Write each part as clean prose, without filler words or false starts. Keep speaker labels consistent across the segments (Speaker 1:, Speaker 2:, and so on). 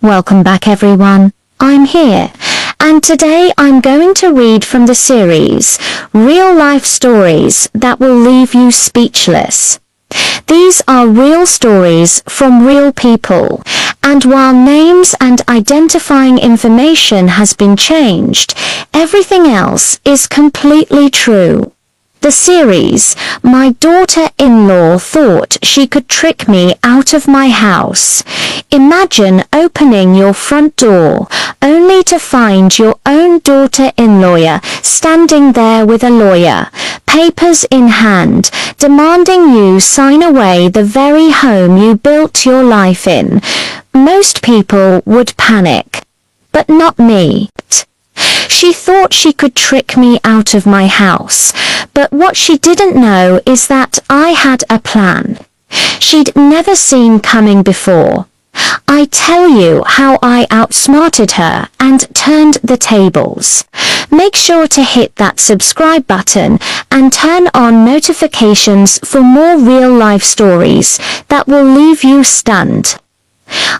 Speaker 1: Welcome back everyone, I'm here, and today I'm going to read from the series, Real Life Stories That Will Leave You Speechless. These are real stories from real people, and while names and identifying information has been changed, everything else is completely true. The series, My Daughter-in-Law Thought She Could Trick Me Out of My House. Imagine opening your front door, only to find your own daughter-in-law standing there with a lawyer, papers in hand, demanding you sign away the very home you built your life in. Most people would panic. But not me. She thought she could trick me out of my house, but what she didn't know is that I had a plan she'd never seen coming before. I tell you how I outsmarted her and turned the tables. Make sure to hit that subscribe button and turn on notifications for more real-life stories that will leave you stunned.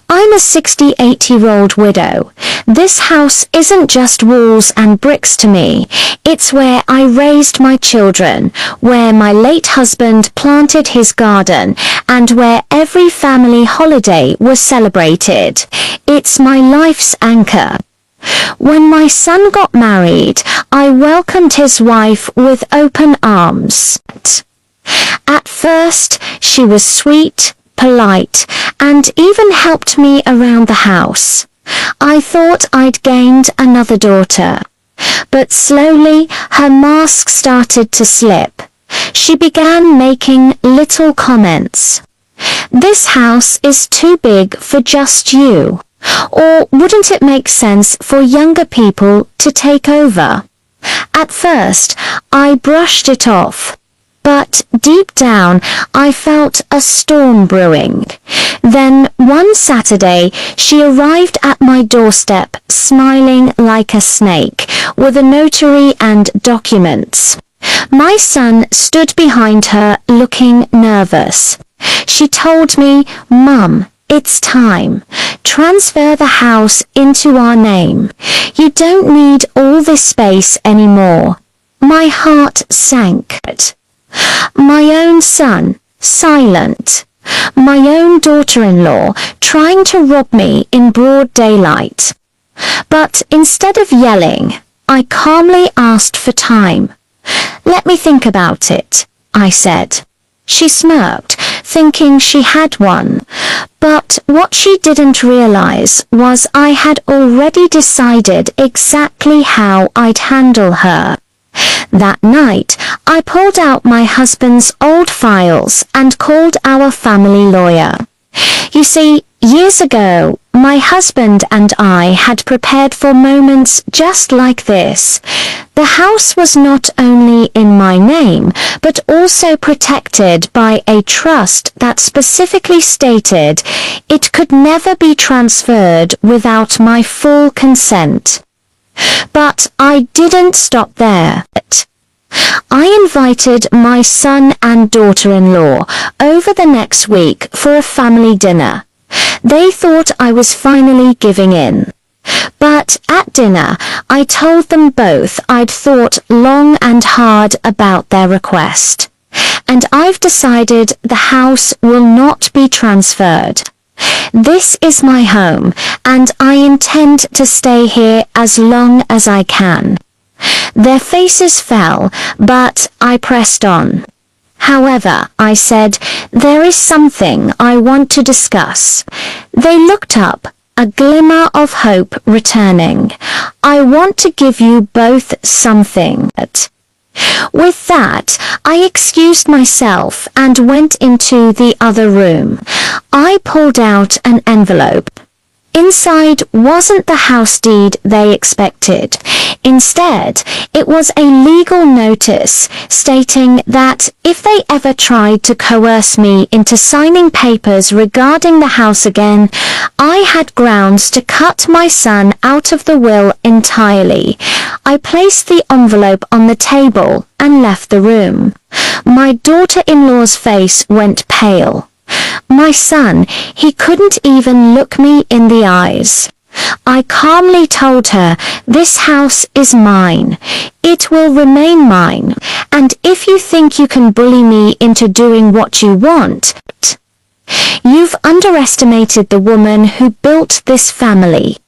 Speaker 1: I'm a 68-year-old widow. This house isn't just walls and bricks to me. It's where I raised my children, where my late husband planted his garden, and where every family holiday was celebrated. It's my life's anchor. When my son got married, I welcomed his wife with open arms. At first, she was sweet, polite, and even helped me around the house. I thought I'd gained another daughter. But slowly, her mask started to slip. She began making little comments. This house is too big for just you. Or wouldn't it make sense for younger people to take over? At first, I brushed it off. But deep down, I felt a storm brewing. Then, one Saturday, she arrived at my doorstep, smiling like a snake, with a notary and documents. My son stood behind her, looking nervous. She told me, "Mum, it's time. Transfer the house into our name. You don't need all this space anymore." My heart sank. My own son, silent. My own daughter-in-law, trying to rob me in broad daylight. But instead of yelling, I calmly asked for time. "Let me think about it," I said. She smirked, thinking she had one. But what she didn't realize was I had already decided exactly how I'd handle her. That night, I pulled out my husband's old files and called our family lawyer. You see, years ago, my husband and I had prepared for moments just like this. The house was not only in my name, but also protected by a trust that specifically stated it could never be transferred without my full consent. But I didn't stop there. I invited my son and daughter-in-law over the next week for a family dinner. They thought I was finally giving in. But at dinner, I told them both I'd thought long and hard about their request. And I've decided the house will not be transferred. This is my home, and I intend to stay here as long as I can. Their faces fell, but I pressed on. However, I said, there is something I want to discuss. They looked up, a glimmer of hope returning. I want to give you both something. With that, I excused myself and went into the other room. I pulled out an envelope. Inside wasn't the house deed they expected. Instead, it was a legal notice stating that if they ever tried to coerce me into signing papers regarding the house again, I had grounds to cut my son out of the will entirely. I placed the envelope on the table and left the room. My daughter-in-law's face went pale. My son, he couldn't even look me in the eyes. I calmly told her, this house is mine. It will remain mine. And if you think you can bully me into doing what you want, you've underestimated the woman who built this family.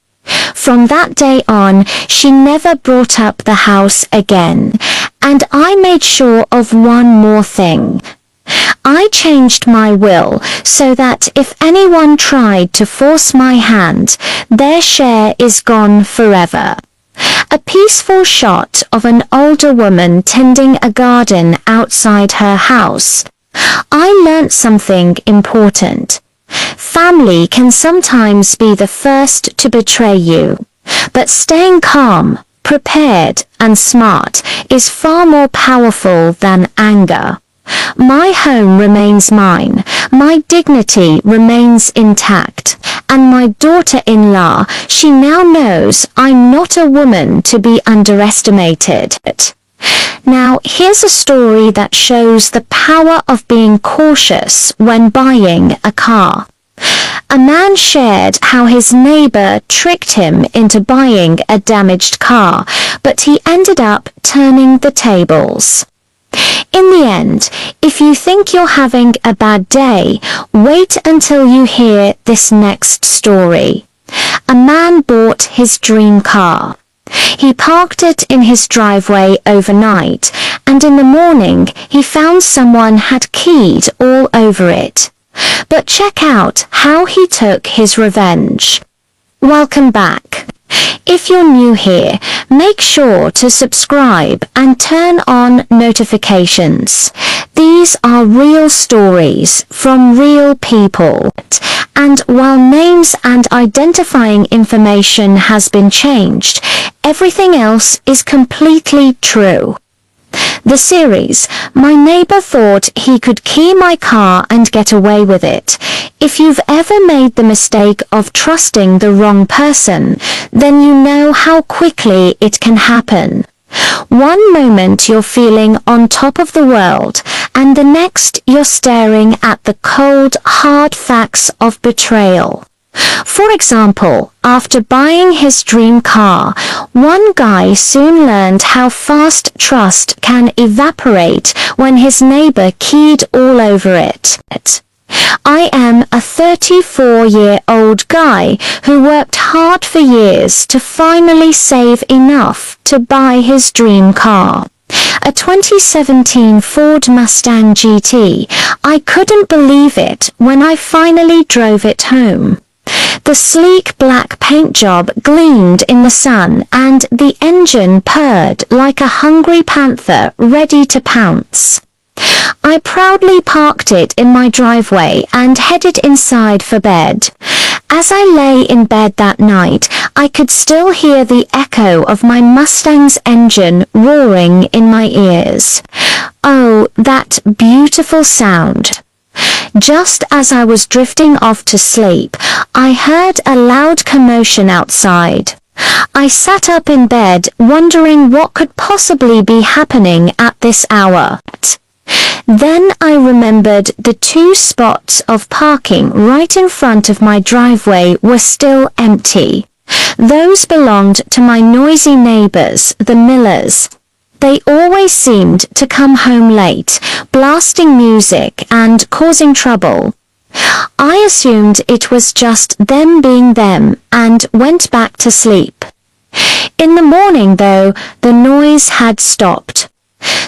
Speaker 1: From that day on, she never brought up the house again. And I made sure of one more thing. I changed my will so that if anyone tried to force my hand, their share is gone forever. A peaceful shot of an older woman tending a garden outside her house. I learnt something important. Family can sometimes be the first to betray you, but staying calm, prepared, and smart is far more powerful than anger. My home remains mine, my dignity remains intact, and my daughter-in-law, she now knows I'm not a woman to be underestimated. Now, here's a story that shows the power of being cautious when buying a car. A man shared how his neighbor tricked him into buying a damaged car, but he ended up turning the tables. In the end, if you think you're having a bad day, wait until you hear this next story. A man bought his dream car. He parked it in his driveway overnight, and in the morning he found someone had keyed all over it. But check out how he took his revenge. Welcome back. If you're new here, make sure to subscribe and turn on notifications. These are real stories from real people. And while names and identifying information has been changed, everything else is completely true. The series, my neighbor thought he could key my car and get away with it. If you've ever made the mistake of trusting the wrong person, then you know how quickly it can happen. One moment you're feeling on top of the world, and the next you're staring at the cold, hard facts of betrayal. For example, after buying his dream car, one guy soon learned how fast trust can evaporate when his neighbor keyed all over it. I am a 34-year-old guy who worked hard for years to finally save enough to buy his dream car. A 2017 Ford Mustang GT. I couldn't believe it when I finally drove it home. The sleek black paint job gleamed in the sun, and the engine purred like a hungry panther ready to pounce. I proudly parked it in my driveway and headed inside for bed. As I lay in bed that night, I could still hear the echo of my Mustang's engine roaring in my ears. Oh, that beautiful sound. Just as I was drifting off to sleep, I heard a loud commotion outside. I sat up in bed, wondering what could possibly be happening at this hour. Then I remembered the 2 spots of parking right in front of my driveway were still empty. Those belonged to my noisy neighbors, the Millers. They always seemed to come home late, blasting music and causing trouble. I assumed it was just them being them and went back to sleep. In the morning, though, the noise had stopped.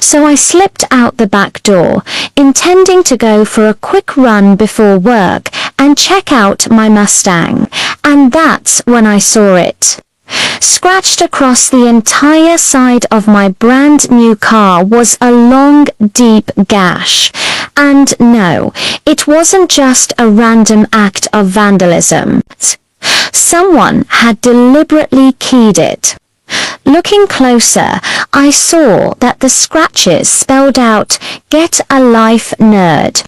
Speaker 1: So I slipped out the back door, intending to go for a quick run before work and check out my Mustang, and that's when I saw it. Scratched across the entire side of my brand new car was a long, deep gash. And no, it wasn't just a random act of vandalism. Someone had deliberately keyed it. Looking closer, I saw that the scratches spelled out, "Get a life, nerd."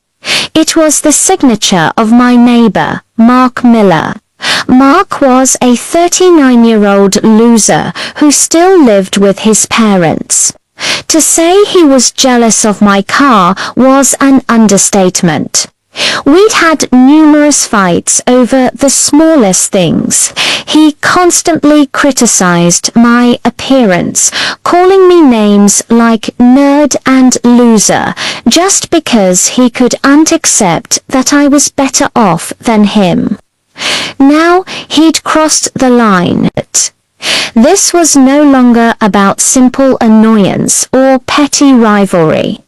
Speaker 1: It was the signature of my neighbor, Mark Miller. Mark was a 39-year-old loser who still lived with his parents. To say he was jealous of my car was an understatement. We'd had numerous fights over the smallest things. He constantly criticized my appearance, calling me names like nerd and loser, just because he couldn't accept that I was better off than him. Now he'd crossed the line. This was no longer about simple annoyance or petty rivalry.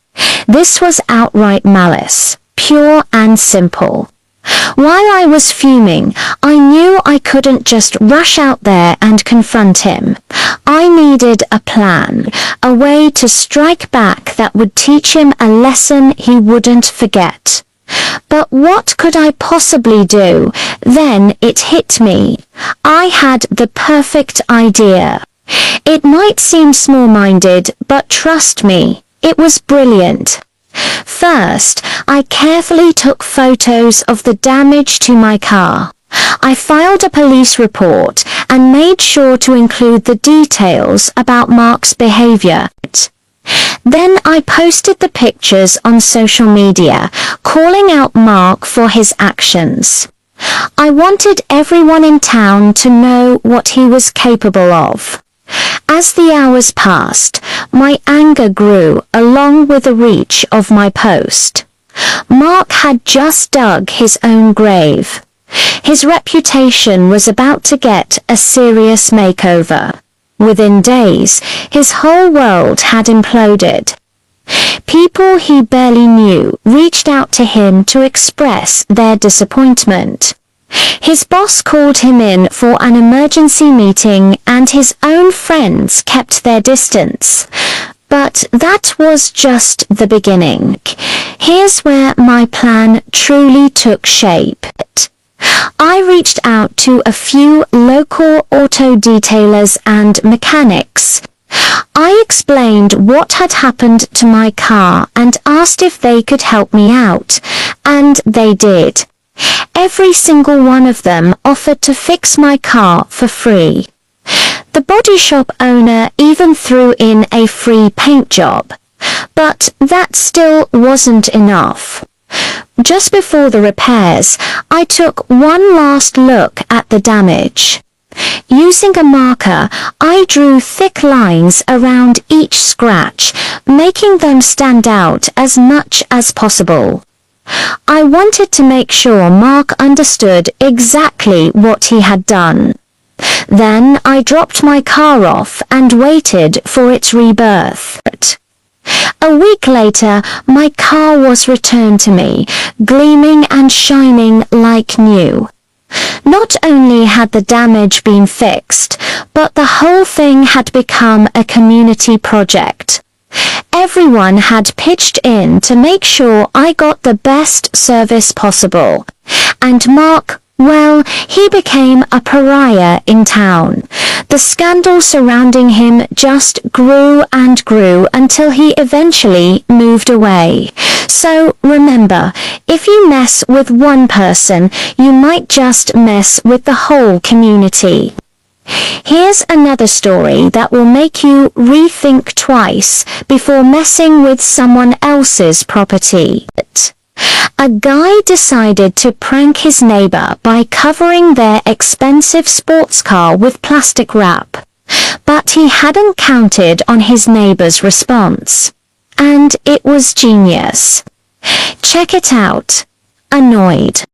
Speaker 1: This was outright malice, pure and simple. While I was fuming, I knew I couldn't just rush out there and confront him. I needed a plan, a way to strike back that would teach him a lesson he wouldn't forget. But what could I possibly do? Then it hit me. I had the perfect idea. It might seem small-minded, but trust me, it was brilliant. First, I carefully took photos of the damage to my car. I filed a police report and made sure to include the details about Mark's behavior. Then I posted the pictures on social media, calling out Mark for his actions. I wanted everyone in town to know what he was capable of. As the hours passed, my anger grew along with the reach of my post. Mark had just dug his own grave. His reputation was about to get a serious makeover. Within days, his whole world had imploded. People he barely knew reached out to him to express their disappointment. His boss called him in for an emergency meeting and his own friends kept their distance. But that was just the beginning. Here's where my plan truly took shape. I reached out to a few local auto detailers and mechanics. I explained what had happened to my car and asked if they could help me out, and they did. Every single one of them offered to fix my car for free. The body shop owner even threw in a free paint job. But that still wasn't enough. Just before the repairs, I took one last look at the damage. Using a marker, I drew thick lines around each scratch, making them stand out as much as possible. I wanted to make sure Mark understood exactly what he had done. Then I dropped my car off and waited for its rebirth. A week later, my car was returned to me, gleaming and shining like new. Not only had the damage been fixed, but the whole thing had become a community project. Everyone had pitched in to make sure I got the best service possible. And Mark, well, he became a pariah in town. The scandal surrounding him just grew and grew until he eventually moved away. So remember, if you mess with one person, you might just mess with the whole community. Here's another story that will make you rethink twice before messing with someone else's property. A guy decided to prank his neighbor by covering their expensive sports car with plastic wrap. But he hadn't counted on his neighbor's response. And it was genius. Check it out. Annoyed.